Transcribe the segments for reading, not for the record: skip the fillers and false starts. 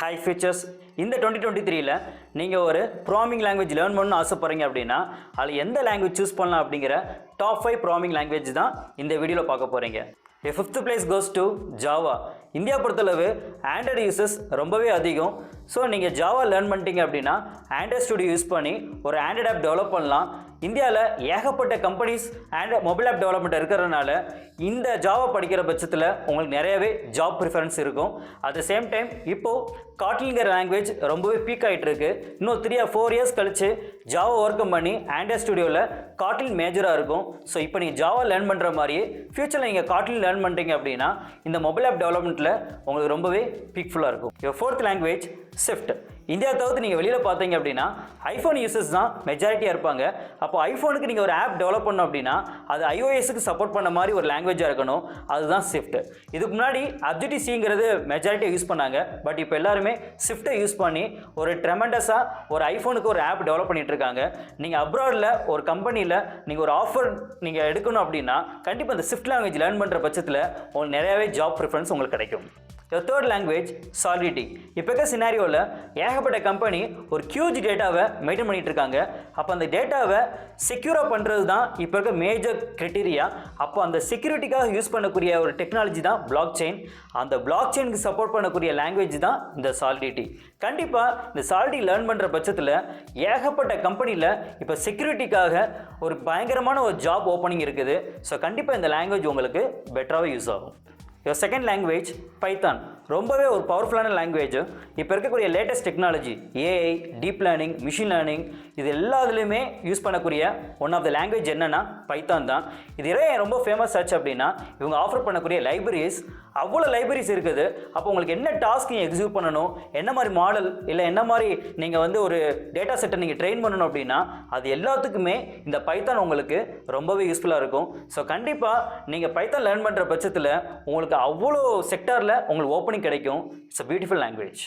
Hi features. இந்த 2023ல் நீங்கள் ஒரு ப்ரோக்ராமிங் லாங்குவேஜ் லேர்ன் பண்ணணும்னு ஆசைப்படுறீங்க அப்படின்னா அதில் எந்த லாங்குவேஜ் சூஸ் பண்ணலாம் அப்படிங்கிற டாப் 5 ப்ரோக்ராமிங் லாங்குவேஜ் தான் இந்த வீடியோவில் பார்க்க போகிறீங்க. Fifth place goes to Java. India பொறுத்தளவு ஆண்ட்ராய்டு யூசர்ஸ் ரொம்பவே அதிகம். ஸோ நீங்கள் ஜாவா லேர்ன் பண்ணிட்டீங்க அப்படின்னா ஆண்ட்ராய்டு ஸ்டுடியோ யூஸ் பண்ணி ஒரு ஆண்ட்ராய்டு ஆப் டெவலப் பண்ணலாம். இந்தியாவில் ஏகப்பட்ட companies and mobile app development இருக்கிறதுனால இந்த ஜாவா படிக்கிற பட்சத்தில் உங்களுக்கு நிறையவே ஜாப் ப்ரிஃபரன்ஸ் இருக்கும். அட் த சேம் டைம் இப்போது காட்லிங்கிற லாங்குவேஜ் ரொம்பவே பீக் ஆகிட்டு இருக்கு. இன்னும் 3 or 4 years கழிச்சு ஜாவா ஒர்க் பண்ணி ஆண்ட்ராய்டு ஸ்டுடியோவில் காட்லின் மேஜராக இருக்கும். ஸோ இப்போ நீங்கள் ஜாவா லேர்ன் பண்ணுற மாதிரியே ஃபியூச்சரில் நீங்கள் காட்லின் லேர்ன் பண்ணுறீங்க அப்படின்னா இந்த மொபைல் ஆப் டெவலப்மெண்ட்டில் உங்களுக்கு ரொம்பவே பீக்ஃபுல்லாக இருக்கும். Fourth language Swift. இந்தியா தவிர்த்து நீங்கள் வெளியில் பார்த்தீங்க அப்படின்னா ஐஃபோன் யூசர்ஸ் தான் மெஜாரிட்டியாக இருப்பாங்க. அப்போ ஐஃபோனுக்கு நீங்கள் ஒரு ஆப் டெவலப் பண்ணணும் அப்படின்னா அது iOSக்கு சப்போர்ட் பண்ண மாதிரி ஒரு லாங்குவேஜாக இருக்கணும். அதுதான் ஸ்விஃப்ட். இதுக்கு முன்னாடி Objective-Cங்கிறது மெஜாரிட்டியாக யூஸ் பண்ணாங்க. பட் இப்போ எல்லாருமே ஸ்விஃப்ட்டை யூஸ் பண்ணி ஒரு ட்ரெமெண்டஸாக ஒரு ஐஃபோனுக்கு ஒரு ஆப் டெவலப் பண்ணிட்டு இருக்காங்க. நீங்கள் அப்ராடில் ஒரு கம்பெனியில் நீங்கள் ஒரு ஆஃபர் நீங்கள் எடுக்கணும் அப்படின்னா கண்டிப்பாக இந்த ஸ்விஃப்ட் லாங்குவேஜ் லேர்ன் பண்ணுற பட்சத்தில் உங்களுக்கு நிறையாவே ஜாப் ப்ரிஃபரன்ஸ் உங்களுக்கு கிடைக்கும். Third language solidity. இப்போ இருக்க சினாரியோவில் ஏகப்பட்ட கம்பெனி ஒரு ஹியூஜ் டேட்டாவை மெயின்டைன் பண்ணிட்டு இருக்காங்க. அப்போ அந்த டேட்டாவை செக்யூராக பண்ணுறது தான் இப்போ இருக்க மேஜர் கிரைட்டீரியா. அப்போ அந்த செக்யூரிட்டிக்காக யூஸ் பண்ணக்கூடிய ஒரு டெக்னாலஜி தான் பிளாக் செயின். அந்த பிளாக் செயினுக்கு சப்போர்ட் பண்ணக்கூடிய லாங்குவேஜ் தான் இந்த சாலிடிட்டி. கண்டிப்பாக இந்த சாலிடிட்டி லேர்ன் பண்ணுற பட்சத்தில் ஏகப்பட்ட கம்பெனியில் இப்போ செக்யூரிட்டிக்காக ஒரு பயங்கரமான ஒரு ஜாப் ஓப்பனிங் இருக்குது. ஸோ கண்டிப்பாக இந்த லாங்குவேஜ் உங்களுக்கு பெட்டராகவே யூஸ் ஆகும். Second language Python. ரொம்பவே ஒரு பவர்ஃபுல்லான லாங்குவேஜ். இப்போ இருக்கக்கூடிய latest technology AI, deep learning, machine learning இது எல்லாத்துலேயுமே யூஸ் பண்ணக்கூடிய ஒன் ஆஃப் த லாங்குவேஜ் என்னென்னா பைத்தான் தான். இது ரொம்ப ஃபேமஸ் ஆச்சு அப்படின்னா இவங்க ஆஃபர் பண்ணக்கூடிய லைப்ரரிஸ் அவ்வளோ லைப்ரரிஸ் இருக்குது. அப்போ உங்களுக்கு என்ன டாஸ்க் நீங்கள் எக்ஸிக்யூட் பண்ணணும், என்ன மாதிரி மாடல் இல்லை என்ன மாதிரி நீங்கள் ஒரு டேட்டா செட்டை நீங்கள் ட்ரெயின் பண்ணணும் அப்படின்னா அது எல்லாத்துக்குமே இந்த பைத்தான் உங்களுக்கு ரொம்பவே யூஸ்ஃபுல்லாக இருக்கும். ஸோ கண்டிப்பாக நீங்கள் பைத்தான் லேர்ன் பண்ணுற பட்சத்தில் உங்களுக்கு அவ்வளோ செக்டாரில் உங்களுக்கு ஓப்பனிங் கிடைக்கும். It's a beautiful language.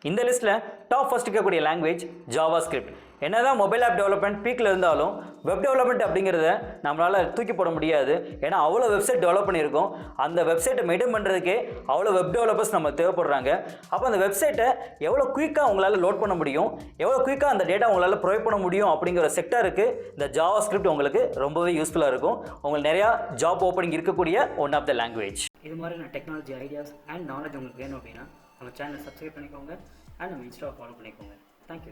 இந்த லிஸ்ட்டில் டாப் ஃபர்ஸ்ட் இருக்கக்கூடிய லாங்குவேஜ் ஜாவா ஸ்கிரிப்ட். என்னதான் மொபைல் ஆப் டெவலப்மெண்ட் பீக்கில் இருந்தாலும் வெப் டெவலப்மெண்ட் அப்படிங்கிறத நம்மளால் தூக்கி போட முடியாது. ஏன்னா அவ்வளோ வெப்சைட் டெவலப் பண்ணியிருக்கோம். அந்த வெப்சைட்டை மெயின்டைன் பண்ணுறதுக்கே அவ்வளோ வெப் டெவலப்பர்ஸ் நம்ம தேவைப்படுறாங்க. அப்போ அந்த வெப்சைட்டை எவ்வளோ குயிக்காக உங்களால் லோட் பண்ண முடியும், எவ்வளோ குயிக்காக அந்த டேட்டா உங்களால் ப்ரொவைட் பண்ண முடியும் அப்படிங்கிற செக்டருக்கு இந்த ஜாவா ஸ்கிரிப்ட் உங்களுக்கு ரொம்பவே யூஸ்ஃபுல்லாக இருக்கும். உங்களுக்கு நிறையா ஜாப் ஓப்பனிங் இருக்கக்கூடிய ஒன் ஆஃப் த லாங்குவேஜ். இது மாதிரி நான் டெக்னாலஜி ஐடியாஸ் அண்ட் நாலேஜ் உங்களுக்கு வேணும் அப்படின்னா நம்ம சேனலை சப்ஸ்கிரைப் பண்ணிக்கோங்க அண்ட் நம்ம இன்ஸ்டாவை ஃபாலோ பண்ணிக்கோங்க. தேங்க்யூ.